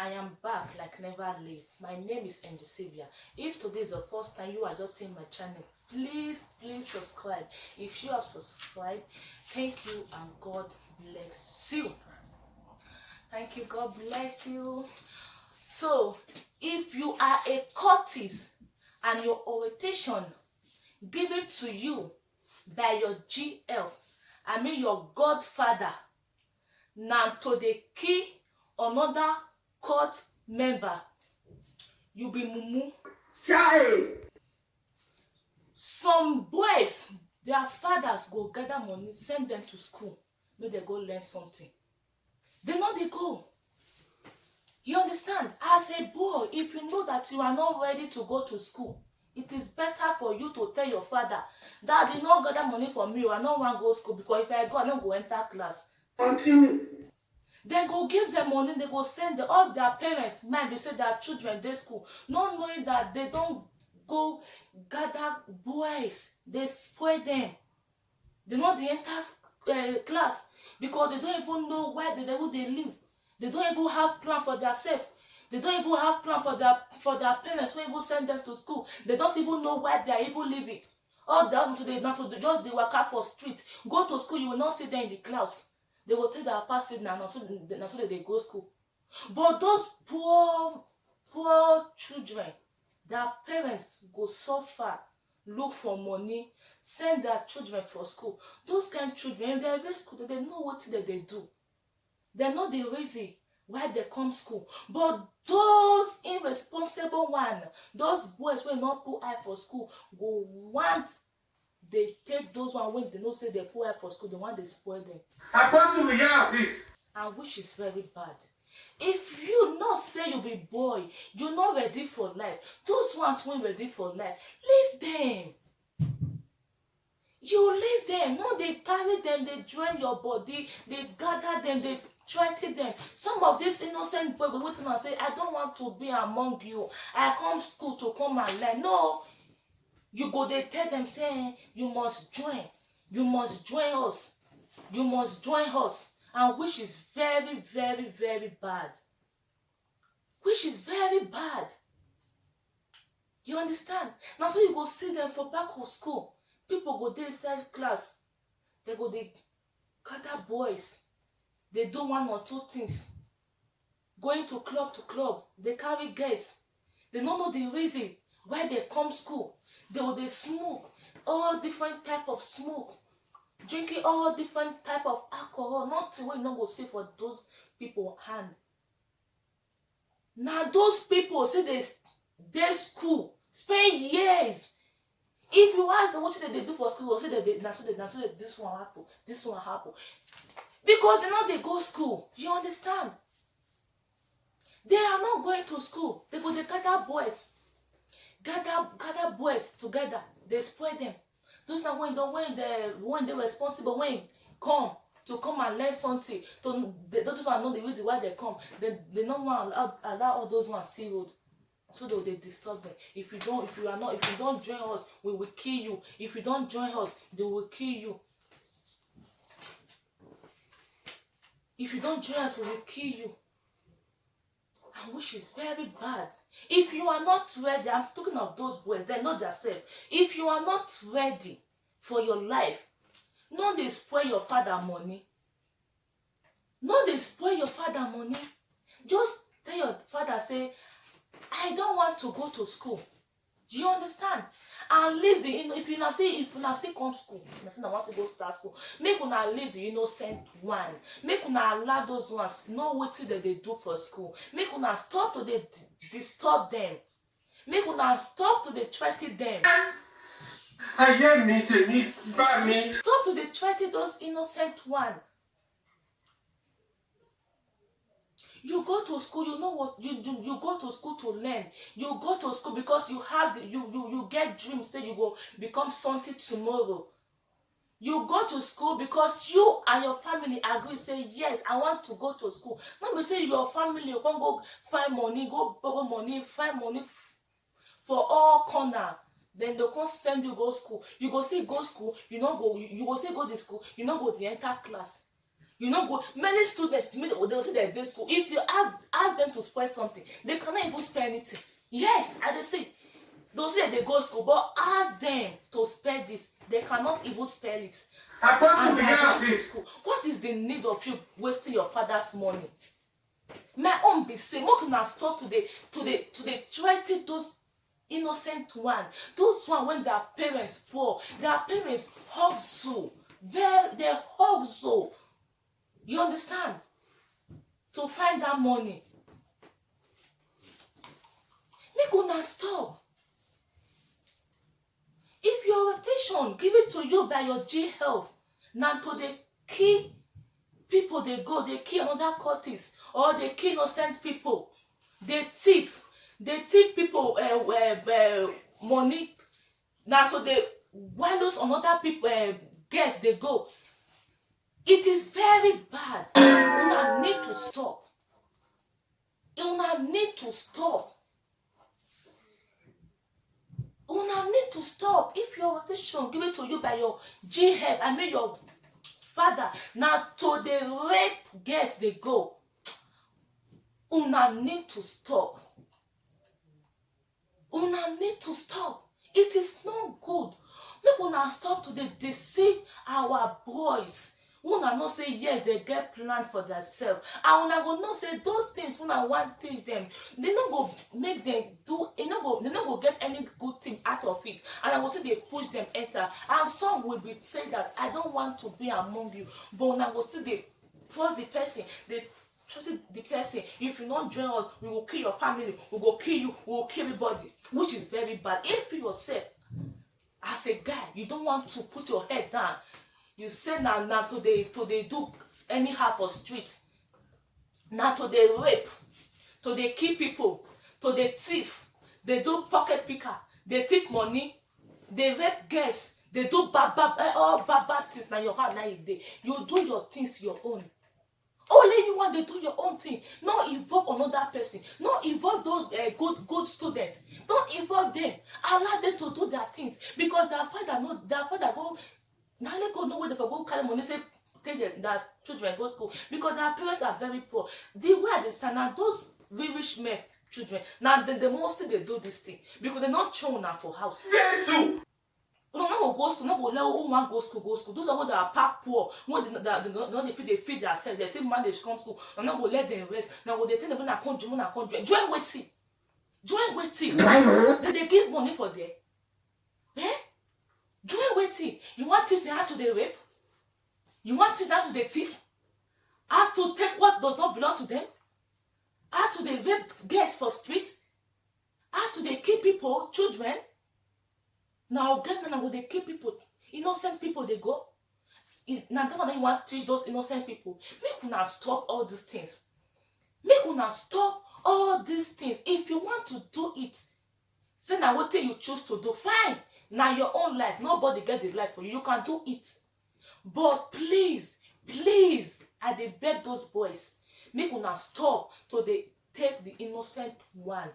I am back like never leave. My name is Angel Sylvia. If today is the first time you are just seeing my channel, please subscribe. If you have subscribed, thank you and God bless you. Thank you, God bless you. So, if you are a courtist and your orientation given to you by your GL, I mean your godfather, now to the key another court member, you be mumu. Child. Some boys, their fathers go gather money, send them to school, make they go learn something. They know they go. You understand? As a boy, if you know that you are not ready to go to school, it is better for you to tell your father, Dad, you not gather money for me, I don't want to go to school because if I go, I don't go enter class. Continue. They go give them money, they go send all their parents, might be say their children to school, not knowing that they don't go gather boys, they spoil them. They not the enter class because they don't even know where they live. They don't even have plan for themselves. They don't even have plan for their parents who even send them to school. They don't even know where they are even living. All down to just they work out for street. Go to school, you will not see them in the class. They will take their passage now, so they go school. But those poor children, their parents go so far, look for money, send their children for school. Those kind of children, if they are school, they know what they do. They know the reason why they come school. But those irresponsible one, those boys will not put eye for school, go want they take those one when they know say they put eye for school, the one they spoil them. Apostle, we hear of this. And which is very bad. If you not say you be boy, you're not ready for life. Those ones who ready for life, leave them. You leave them. No, they carry them, they drain your body, they gather them, they threaten them. Some of these innocent boys go waiting and say, I don't want to be among you. I come school to come and learn. No. You go, they tell them, say, you must join. You must join us. You must join us. And which is very, very, very bad. Which is very bad. You understand? Now so you go see them for back of school. People go there inside class. They go, they gather boys. They do one or two things. Going to club. They carry girls. They don't know the reason why they come school. They smoke all different type of smoke. Drinking all different type of alcohol. Nothing we not go see for those people hand. Now those people say they school spend years. If you ask them what they do for school, say that this one happen. Because they know they go school. You understand? They are not going to school. They go, they gather boys. Gather boys together. They spoil them. Those are when they responsible when come and learn something. Those are not the reason why they come. They don't want to allow all those ones see road. So they disturb them. If you don't join us, we will kill you. If you don't join us, they will kill you. If you don't join us, we will kill you. And which is very bad. If you are not ready, I'm talking of those boys, they know themselves. If you are not ready for your life, no they spoil your father money. No they spoil your father money. Just tell your father, say, I don't want to go to school. You understand? And leave the if you not see come school, I want to go start school. Make una leave the innocent one. Make una allow those ones know what that they do for school. Make una stop to they disturb them. Make una stop to they threaten them. I hear me to me by me. Stop to they threaten those innocent one. You go to school, you know what you go to school to learn. You go to school because you have you get dreams, say you go become something tomorrow. You go to school because you and your family agree, say yes, I want to go to school. Not be say your family you can't go find money, go borrow money, find money for all corner. Then they can't send you go school. You go say go school, you not go. You go say go to school, you not go to enter class. You know, go many students they will say they're school. If you ask them to spell something, they cannot even spell anything. Yes, I dey say they'll say they go school, but ask them to spell this, they cannot even spell it. Apostle, And we they are have going to this. school. What is the need of you wasting your father's money? My own be say, make una stop to the threaten those innocent one, those one when their parents poor, their parents hustle, they hustle. You understand? To find that money. Make una stop. If your rotation give it to you by your G health, now to the key people they go, they kill another cultist, or they kill innocent people, they thief people money. Now to the wallows another people guests they go. It is very bad. Una need to stop. Una need to stop. Una need to stop. If your rotation give it to you by your G head, I mean your father, now to the rape guests they go. Una need to stop. Una need to stop. It is not good. Make una stop to deceive our boys. Una know say yes, they get plan for themselves, and una go know say those things una want teach them, they no go make them do. They no go get any good thing out of it, and I go say they push them enter. And some will be saying that I don't want to be among you, but una go still they force the person. They trusted the person. If you not join us, we will kill your family. We will kill you. We will kill everybody, which is very bad. If you yourself, as a guy, you don't want to put your head down. You say now to they do anyhow for streets. Now to they rape, to they kill people, to they thief, they do pocket picker, they thief money, they rape girls, they do all bad things. Now your hand now you do your things your own. Only you want to do your own thing. Not involve another person. Not involve those good students. Don't involve them. Allow them to do their things, because their father go. Now they go nowhere. They go carry money, say take their children go school, because their parents are very poor. The way they stand now, those rich men children now the mostly they do this thing because they're not children now for house. Jesus. No go school, no go let one go school. Those are that are pack poor. When they feed themselves, they say manage come school. I'm not go let them rest. Now go they tell them when I can't join waiting. Join waiting. They give money for them. Eh? Join waiting. You want to teach them how to they rape? You want to teach them how to they thief? How to take what does not belong to them? How to they rape girls for streets? How to they kill people, children? Now get men and they kill people, innocent people they go. Now that you want to teach those innocent people. Make una stop all these things. Make una stop all these things. If you want to do it, say now what thing you choose to do, fine. Now your own life, nobody get the life for you. You can do it. But please, I dey beg those boys, make una stop to they take the innocent one.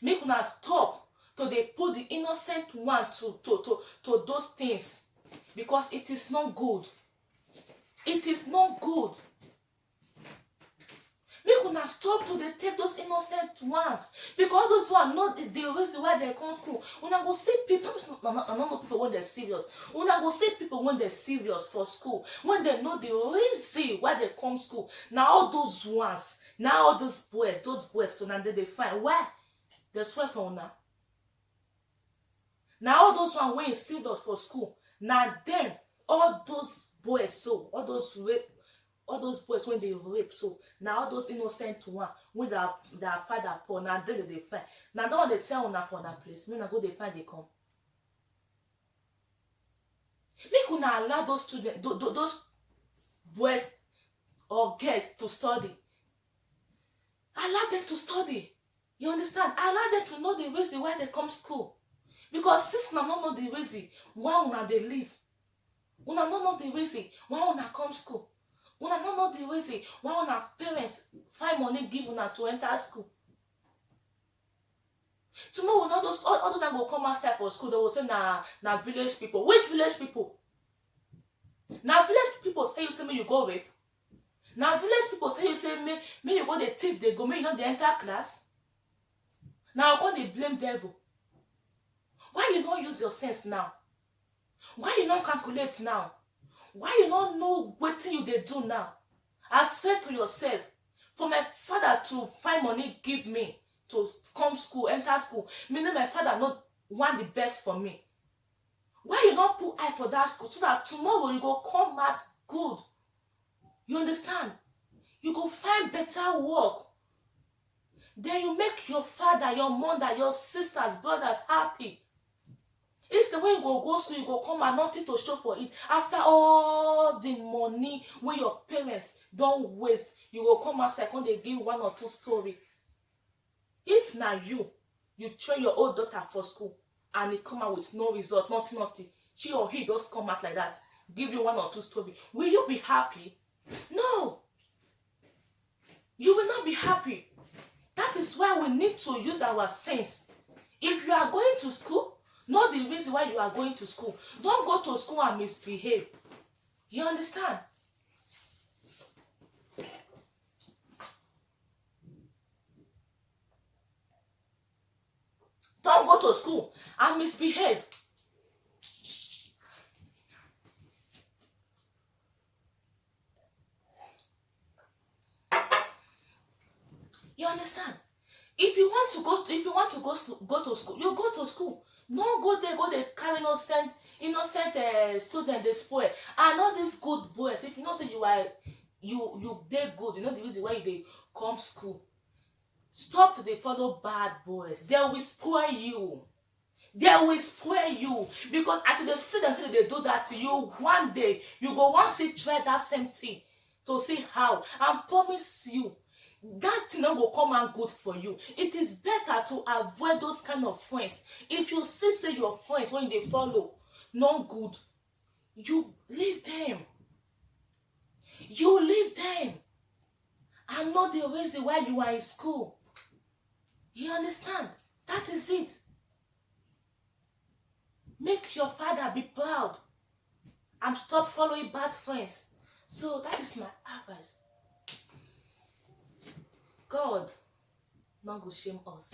Make una stop to they put the innocent one to those things, because it is not good. It is not good. Make una stop to they take those innocent ones, because those ones not the reason why they come school. Una go see people, I'm not know people when they're serious. Una go see people when they're serious for school, when they know the reason why they come school. Now all those ones, now all those boys, so now they find why they swear for una. Now all those ones when serious for school, now then all those boys, so all those boys when they rape, so now all those innocent one when their father poor, now then they find. Now don't they tell una for that place. Me na go they find they come. Make una allow those students, those boys or girls to study. Allow them to study. You understand? Allow them to know the reason why they come school. Because since una don't know the reason why una they live, una don't know the reason why una come school. Una don't know the reason why una parents find money give una to enter school. Tomorrow, all those that will come outside for school, they will say na village people. Which village people? Now village people tell you say make you go rape? Na village people tell you say make you go dey thief dey go, make you no dey enter class? Na you come dey blame devil. Why you no use your sense now? Why you no calculate now? Why you no know wetin you dey do now? I said to yourself, for my father to find money give me to come school, enter school, meaning my father no want the best for me. Why you not put eye for that school so that tomorrow you go come out good? You understand? You go find better work. Then you make your father, your mother, your sisters, brothers happy. It's the way you go school, you go come and nothing to show for it. After all the money when your parents don't waste, you go come outside and they give 1 or 2 story. If now you train your old daughter for school and it come out with no result, nothing, she or he just come out like that, give you 1 or 2 story, will you be happy? No. You will not be happy. That is why we need to use our sense. If you are going to school, know the reason why you are going to school. Don't go to school and misbehave. You understand? Don't go to school and misbehave. You understand? If you want to go to school, you go to school. No go there carry innocent student they spoil. And all these good boys, if you know say you dey good, you know the reason why they come school. Stop to dey follow bad boys. They will spoil you. They will spoil you. Because as you see them say they do that to you, one day you go want to try that same thing to see how. And promise you, that thing will come out good for you. It is better to avoid those kind of friends. If you see say your friends when they follow not good, you leave them. You leave them. And know the reason why you are in school. You understand? That is it. Make your father be proud and stop following bad friends. So that is my advice. God not go shame us.